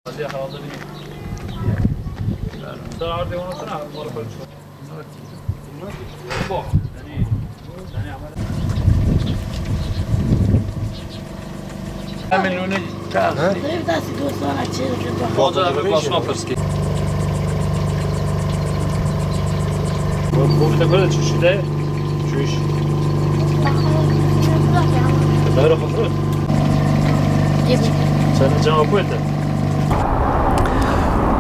هذه حاضر ترى عرضي وانا صنع مره كل شوي يعني عمل من لوني طيب داسي دوسانا تشيل فوضى بقى فرسكي bu bir de böyle çüşüde çüş. Böyle hazır. Sen cevap koydun.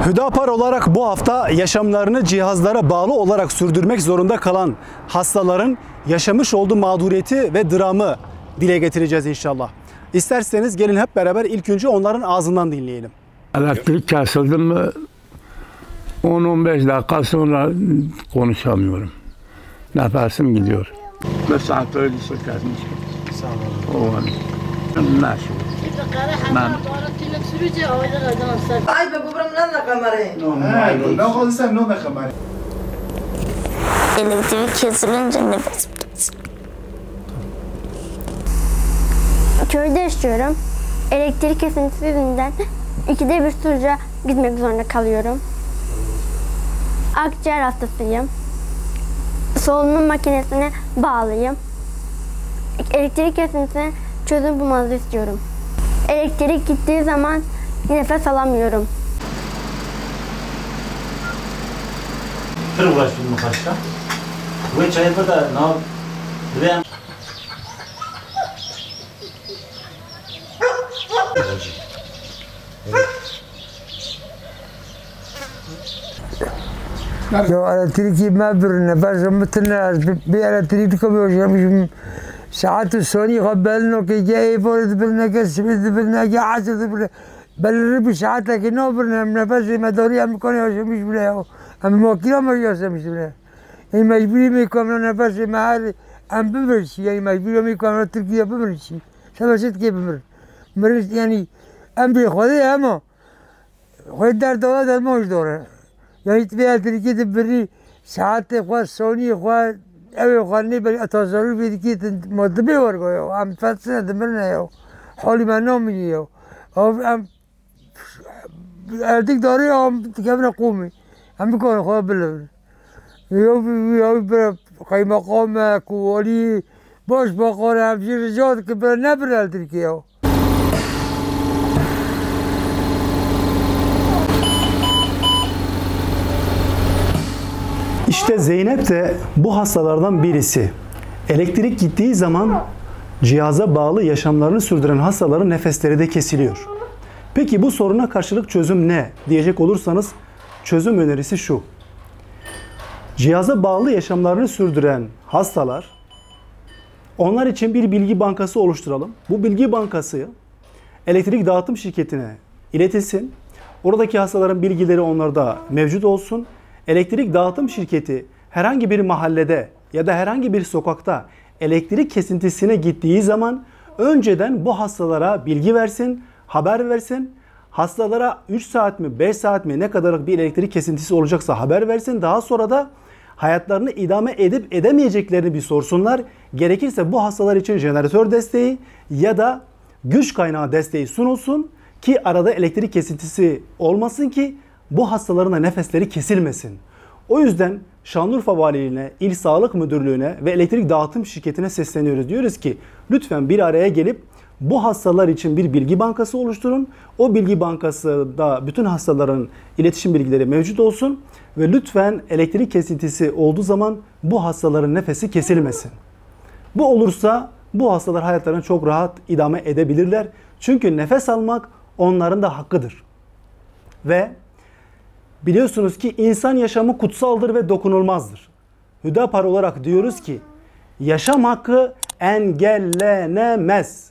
Hüdapar olarak bu hafta yaşamlarını cihazlara bağlı olarak sürdürmek zorunda kalan hastaların yaşamış olduğu mağduriyeti ve dramı dile getireceğiz inşallah. İsterseniz gelin hep beraber ilk önce onların ağzından dinleyelim. Elektrik kesildi mi 10-15 dakika sonra konuşamıyorum. Nefesim gidiyor. Mesela öyle sökermiş. Sağ olun. O an. Nasıl? Ay be buram lan da kamerayı. Ne olursa ne da kamerayı. Elektrik kesilince nefes. Köyde yaşıyorum. Elektrik kesintisi yüzünden ikide bir Suruç'a gitmek zorunda kalıyorum. Akciğer hastasıyım. Solunum makinesine bağlıyım. Elektrik kesintisine çözüm bulmanızı istiyorum. Elektrik gittiği zaman nefes alamıyorum. Kır uğraştın mı kaçta? Bu çayda da ne yap? Buraya Ya elektriki mebir nefesim bitene bir elektrik kapıyormuşum. Saat soni kabelno ki jay borid bilne ki simid bilne ki asad bilne belli bir saat ki no bilne nefesi medori am konuyormuş bile ya. Am makine mi yaşamış bile. Mecburi mi konu nefesi mahal am bilmiş yani mecburi mi konu Türkiye bilmiş. Savaşet ki bilmiş. Meriz yani am bir khoda ama khoda dola da moj dora. Yani bir elektriki de bir saat خواست سونی خواست اوی خانی بری اتازارو بیدی که ماده بیار گویا هم فتسه دمرنه یا حالی من نامیدی یا هم ارتک داری هم تکمن قومی هم بکنه خواه بلور یا بره قیمه قامه کوالی باش باقاره همچین رجاد که بره نبره الترکی یا İşte Zeynep de bu hastalardan birisi. Elektrik gittiği zaman cihaza bağlı yaşamlarını sürdüren hastaların nefesleri de kesiliyor. Peki bu soruna karşılık çözüm ne diyecek olursanız çözüm önerisi şu. Cihaza bağlı yaşamlarını sürdüren hastalar, onlar için bir bilgi bankası oluşturalım. Bu bilgi bankası elektrik dağıtım şirketine iletilsin. Oradaki hastaların bilgileri onlarda mevcut olsun. Elektrik dağıtım şirketi herhangi bir mahallede ya da herhangi bir sokakta elektrik kesintisine gittiği zaman önceden bu hastalara bilgi versin, haber versin. Hastalara 3 saat mi 5 saat mi ne kadarlık bir elektrik kesintisi olacaksa haber versin. Daha sonra da hayatlarını idame edip edemeyeceklerini bir sorsunlar. Gerekirse bu hastalar için jeneratör desteği ya da güç kaynağı desteği sunulsun ki arada elektrik kesintisi olmasın ki bu hastaların da nefesleri kesilmesin. O yüzden Şanlıurfa Valiliğine, İl Sağlık Müdürlüğü'ne ve elektrik dağıtım şirketine sesleniyoruz. Diyoruz ki lütfen bir araya gelip bu hastalar için bir bilgi bankası oluşturun. O bilgi bankasında bütün hastaların iletişim bilgileri mevcut olsun. Ve lütfen elektrik kesintisi olduğu zaman bu hastaların nefesi kesilmesin. Bu olursa bu hastalar hayatlarını çok rahat idame edebilirler. Çünkü nefes almak onların da hakkıdır. Ve biliyorsunuz ki insan yaşamı kutsaldır ve dokunulmazdır. Hüdapar olarak diyoruz ki yaşam hakkı engellenemez.